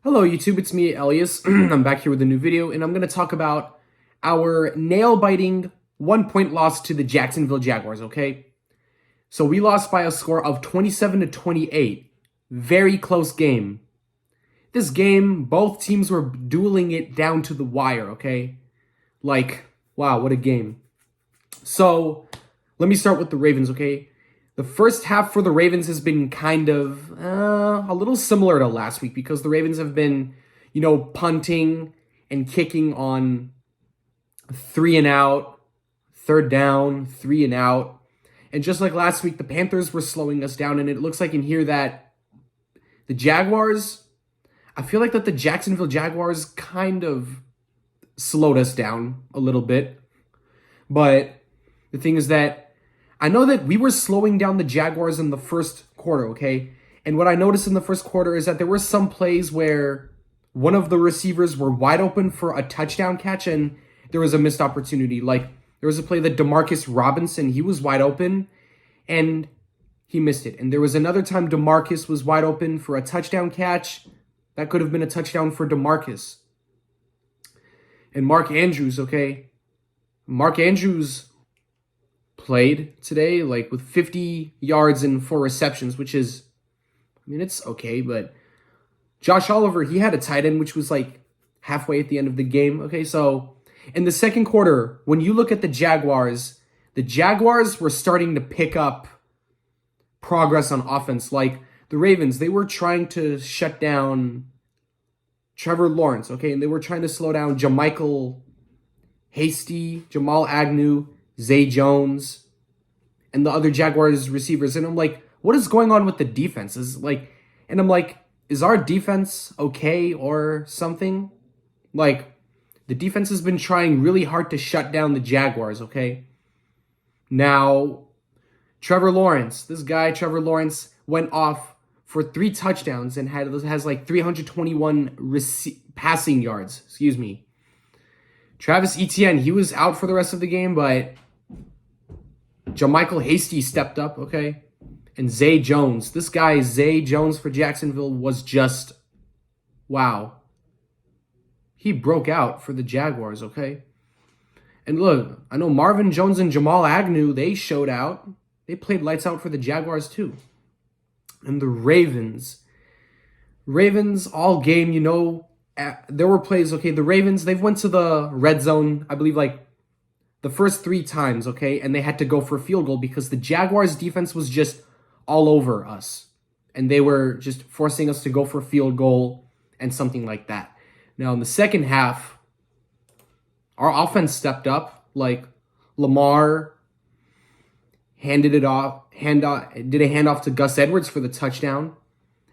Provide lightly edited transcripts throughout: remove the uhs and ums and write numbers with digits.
Hello YouTube, it's me, Elias. I'm back here with a new video, and I'm going to talk about our nail-biting 1-point loss to the Jacksonville Jaguars, okay? So we lost by a score of 27-28. Very close game. This game, both teams were dueling it down to the wire, okay? Like, wow, what a game. So, let me start with the Ravens, okay? The first half for the Ravens has been kind of a little similar to last week because the Ravens have been, punting and kicking on 3 and out, third down, 3 and out. And just like last week, the Panthers were slowing us down. And it looks like in here that the Jaguars, I feel like that the Jacksonville Jaguars kind of slowed us down a little bit. But the thing is that I know that we were slowing down the Jaguars in the first quarter, okay? And what I noticed in the first quarter is that there were some plays where one of the receivers were wide open for a touchdown catch and there was a missed opportunity. Like, there was a play that Demarcus Robinson, he was wide open and he missed it. And there was another time Demarcus was wide open for a touchdown catch. That could have been a touchdown for Demarcus. And Mark Andrews, okay? Mark Andrews played today, like with 50 yards and 4 receptions, which is, it's okay, but Josh Oliver, he had a tight end, which was like halfway at the end of the game. Okay, so in the second quarter, when you look at the Jaguars were starting to pick up progress on offense. Like the Ravens, they were trying to shut down Trevor Lawrence, okay, and they were trying to slow down Jamichael Hasty, Jamal Agnew, Zay Jones, and the other Jaguars receivers. And I'm like, what is going on with the defense? Is our defense okay or something? Like, the defense has been trying really hard to shut down the Jaguars, okay? Now, Trevor Lawrence went off for 3 touchdowns and has like 321 passing yards, Travis Etienne, he was out for the rest of the game, but Jamichael Hasty stepped up, okay? And Zay Jones. This guy, Zay Jones for Jacksonville, was just, wow. He broke out for the Jaguars, okay? And look, I know Marvin Jones and Jamal Agnew, they showed out. They played lights out for the Jaguars too. And the Ravens all game, there were plays, okay? The Ravens, they've went to the red zone, I believe, like the first 3 times, okay? And they had to go for a field goal because the Jaguars defense was just all over us. And they were just forcing us to go for a field goal and something like that. Now, in the second half, our offense stepped up. Like, Lamar did a handoff to Gus Edwards for the touchdown.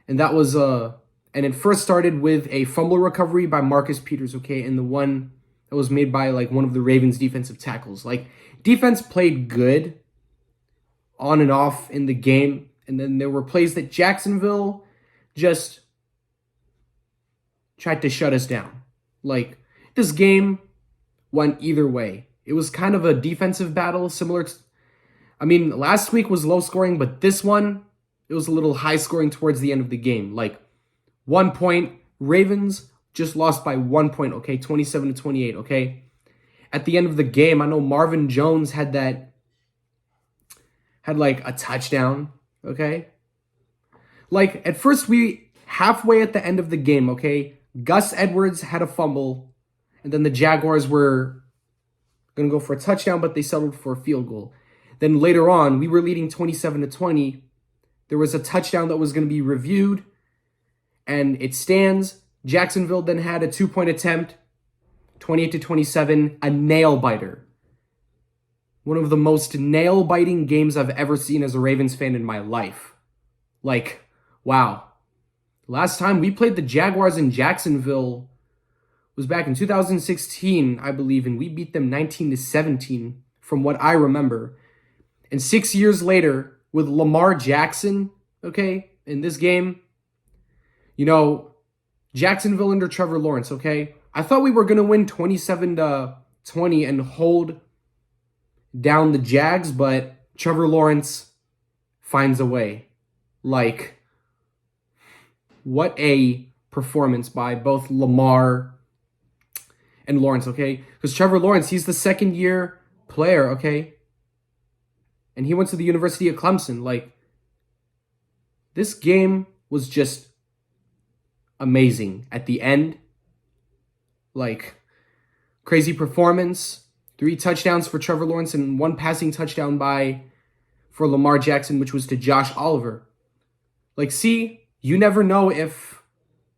And that was and it first started with a fumble recovery by Marcus Peters, okay? And the one that was made by like one of the Ravens defensive tackles. Like, defense played good on and off in the game. And then there were plays that Jacksonville just tried to shut us down. Like, this game went either way. It was kind of a defensive battle, similar to, last week was low scoring, but this one, it was a little high scoring towards the end of the game. Like, 1 point, Ravens just lost by 1 point, okay? 27-28, okay? At the end of the game, I know Marvin Jones had like a touchdown, okay? Like, at first halfway at the end of the game, okay, Gus Edwards had a fumble, and then the Jaguars were going to go for a touchdown, but they settled for a field goal. Then later on, we were leading 27-20. There was a touchdown that was going to be reviewed, and it stands. Jacksonville then had a 2-point attempt, 28-27, a nail-biter. One of the most nail-biting games I've ever seen as a Ravens fan in my life. Like, wow. Last time we played the Jaguars in Jacksonville was back in 2016, I believe, and we beat them 19-17 from what I remember. And 6 years later, with Lamar Jackson, okay, in this game, Jacksonville under Trevor Lawrence, okay? I thought we were going to win 27-20 and hold down the Jags, but Trevor Lawrence finds a way. Like, what a performance by both Lamar and Lawrence, okay? Because Trevor Lawrence, he's the second-year player, okay? And he went to the University of Clemson. Like, this game was just amazing at the end. Like, crazy performance. 3 touchdowns for Trevor Lawrence and 1 passing touchdown for Lamar Jackson, which was to Josh Oliver. Like, see, you never know if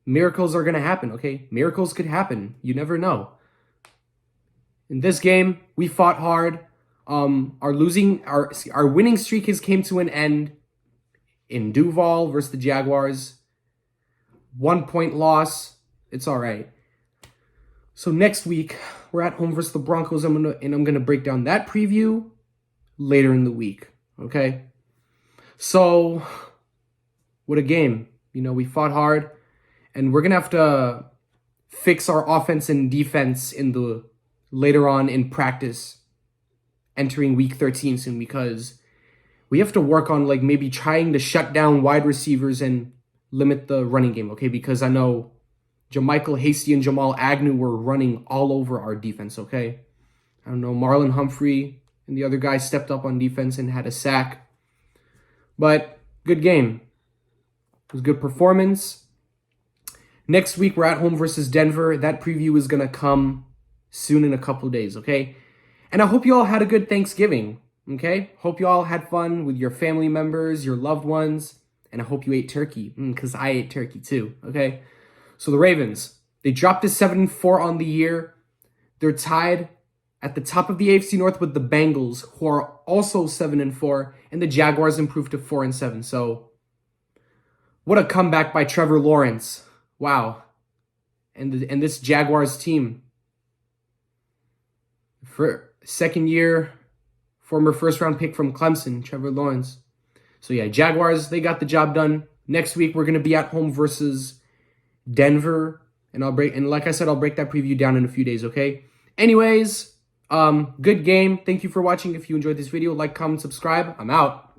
miracles are going to happen, okay? Miracles could happen. You never know. In this game, we fought hard. Our winning streak has came to an end in Duval versus the Jaguars. 1-point loss. It's all right. So next week, we're at home versus the Broncos. I'm gonna break down that preview later in the week. Okay. So, what a game. You know, we fought hard, and we're gonna have to fix our offense and defense later on in practice, entering week 13 soon, because we have to work on like maybe trying to shut down wide receivers and limit the running game. Okay, because I know Jermichael Hasty and Jamal Agnew were running all over our defense, okay? I don't know, Marlon Humphrey and the other guy stepped up on defense and had a sack. But good game. It was good performance. Next week, we're at home versus Denver. That preview is going to come soon in a couple of days, okay? And I hope you all had a good Thanksgiving, okay? Hope you all had fun with your family members, your loved ones, and I hope you ate turkey, because I ate turkey too, okay? So the Ravens, they dropped to 7-4 on the year. They're tied at the top of the AFC North with the Bengals, who are also 7-4, and the Jaguars improved to 4-7. So what a comeback by Trevor Lawrence. Wow. And this Jaguars team. For second year, former first-round pick from Clemson, Trevor Lawrence. So yeah, Jaguars, they got the job done. Next week, we're going to be at home versus Denver, and like I said, I'll break that preview down in a few days, okay? Anyways, good game. Thank you for watching. If you enjoyed this video, like, comment, subscribe. I'm out.